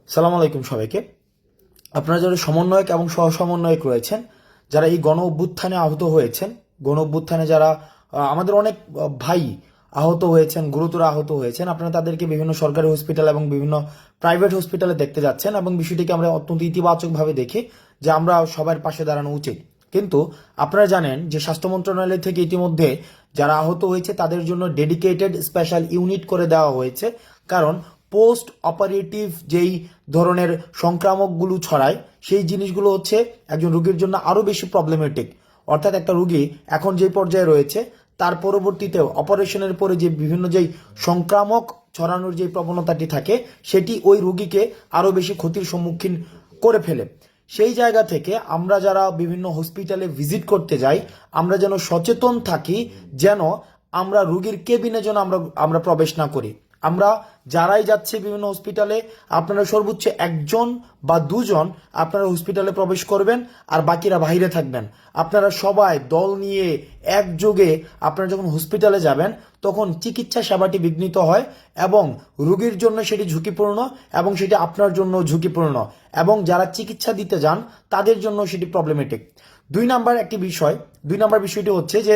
সালাম আলাইকুম সবাইকে। আপনারা যারা সমন্বয়ক এবং সহ সমন্বয়ক রয়েছেন, যারা এই গণ অভ্যুত্থানে আহত হয়েছেন, গণ অভ্যুত্থানে যারা আমাদের অনেক ভাই আহত হয়েছেন, গুরুতর আহত হয়েছেন, আপনারা তাদেরকে বিভিন্ন সরকারি হসপিটাল এবং বিভিন্ন প্রাইভেট হসপিটালে দেখতে যাচ্ছেন এবং বিষয়টিকে আমরা অত্যন্ত ইতিবাচকভাবে দেখি যে আমরা সবার পাশে দাঁড়ানো উচিত। কিন্তু আপনারা জানেন যে স্বাস্থ্য মন্ত্রণালয় থেকে ইতিমধ্যে যারা আহত হয়েছে তাদের জন্য ডেডিকেটেড স্পেশাল ইউনিট করে দেওয়া হয়েছে। কারণ পোস্ট অপারেটিভ যেই ধরনের সংক্রামকগুলো ছড়ায় সেই জিনিসগুলো হচ্ছে একজন রোগীর জন্য আরও বেশি প্রবলেমেটিক। অর্থাৎ একটা রোগী এখন যে পর্যায়ে রয়েছে তার পরবর্তীতে অপারেশনের পরে যে বিভিন্ন যেই সংক্রামক ছড়ানোর যে প্রবণতাটি থাকে সেটি ওই রোগীকে আরও বেশি ক্ষতির সম্মুখীন করে ফেলে। সেই জায়গা থেকে আমরা যারা বিভিন্ন হসপিটালে ভিজিট করতে যাই আমরা যেন সচেতন থাকি, যেন আমরা রোগীর কেবিনে যেন আমরা প্রবেশ না করি। আমরা যারাই যাচ্ছে বিভিন্ন হসপিটালে আপনারা সর্বোচ্চ একজন বা দুজন আপনারা হসপিটালে প্রবেশ করবেন আর বাকিরা বাইরে থাকবেন। আপনারা সবাই দল নিয়ে একযোগে আপনারা যখন হসপিটালে যাবেন তখন চিকিৎসা সেবাটি বিঘ্নিত হয় এবং রোগীর জন্য সেটি ঝুঁকিপূর্ণ এবং সেটি আপনার জন্য ঝুঁকিপূর্ণ এবং যারা চিকিৎসা দিতে যান তাদের জন্য সেটি প্রবলেমেটিক। দুই নাম্বার বিষয়টি হচ্ছে যে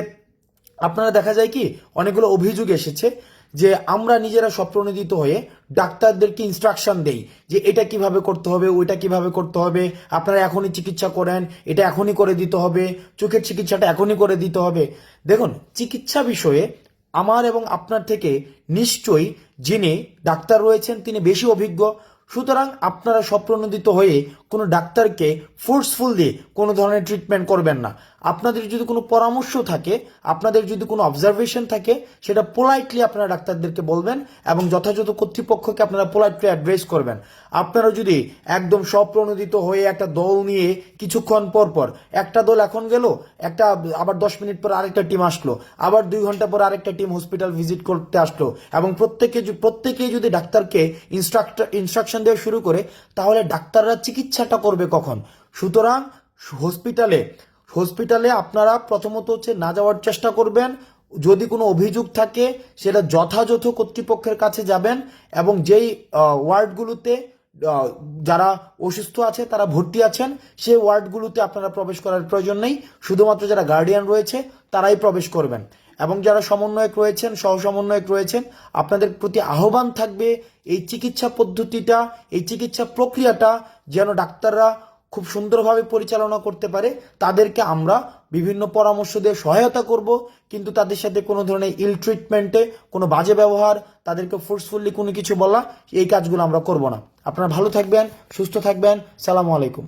আপনারা দেখা যায় কি অনেকগুলো অভিযোগ এসেছে যে আমরা নিজেরা স্বপ্রণোদিত হয়ে ডাক্তারদেরকে ইনস্ট্রাকশন দেই যে এটা কিভাবে করতে হবে, ওইটা কিভাবে করতে হবে, আপনারা এখনই চিকিৎসা করেন, এটা এখনই করে দিতে হবে, চোখের চিকিৎসাটা এখনই করে দিতে হবে। দেখুন, চিকিৎসা বিষয়ে আমার এবং আপনার থেকে নিশ্চয়ই যিনি ডাক্তার রয়েছেন তিনি বেশি অভিজ্ঞ। সুতরাং আপনারা স্বপ্রণোদিত হয়ে কোনো ডাক্তারকে ফোর্সফুলি কোনো ধরনের ট্রিটমেন্ট করবেন না। আপনাদের যদি কোনো পরামর্শ থাকে, আপনাদের যদি কোনো অবজারভেশন থাকে, সেটা পোলাইটলি আপনারা ডাক্তারদেরকে বলবেন এবং যথাযথ কর্তৃপক্ষকে আপনারা পোলাইটলি অ্যাড্রেস করবেন। আপনারা যদি একদম স্বপ্রণোদিত হয়ে একটা দল নিয়ে কিছুক্ষণ পর পর একটা দল এখন গেল, একটা আবার 10 মিনিট পর আরেকটা টিম আসলো, আবার 2 ঘন্টা পর আরেকটা টিম হসপিটাল ভিজিট করতে আসলো এবং প্রত্যেকেই যদি ডাক্তারকে ইনস্ট্রাকশন দেওয়া শুরু করে তাহলে ডাক্তাররা চিকিৎসাটা করবে কখন? সুতরাং হসপিটালে আপনারা প্রথমত হচ্ছে না যাওয়ার চেষ্টা করবেন। যদি কোনো অভিযোগ থাকে সেটা যথাযথ কর্তৃপক্ষের কাছে যাবেন এবং যেই ওয়ার্ডগুলোতে যারা অসুস্থ আছে তারা ভর্তি আছেন সেই ওয়ার্ডগুলোতে আপনারা প্রবেশ করার প্রয়োজন নেই। শুধুমাত্র যারা গার্ডিয়ান রয়েছে তারাই প্রবেশ করবেন এবং যারা সমন্বয়ক রয়েছেন, সহ সমন্বয়ক রয়েছেন, আপনাদের প্রতি আহ্বান থাকবে এই চিকিৎসা পদ্ধতিটা, এই চিকিৎসা প্রক্রিয়াটা যেন ডাক্তাররা খুব সুন্দরভাবে পরিচালনা করতে পারে। তাদেরকে আমরা বিভিন্ন পরামর্শ দিয়ে সহায়তা করব, কিন্তু তাদের সাথে কোনো ধরনের ইল ট্রিটমেন্টে, কোনো বাজে ব্যবহার, তাদেরকে ফোর্সফুলি কোনো কিছু বলা, এই কাজগুলো আমরা করব না। আপনারা ভালো থাকবেন, সুস্থ থাকবেন। সালামু আলাইকুম।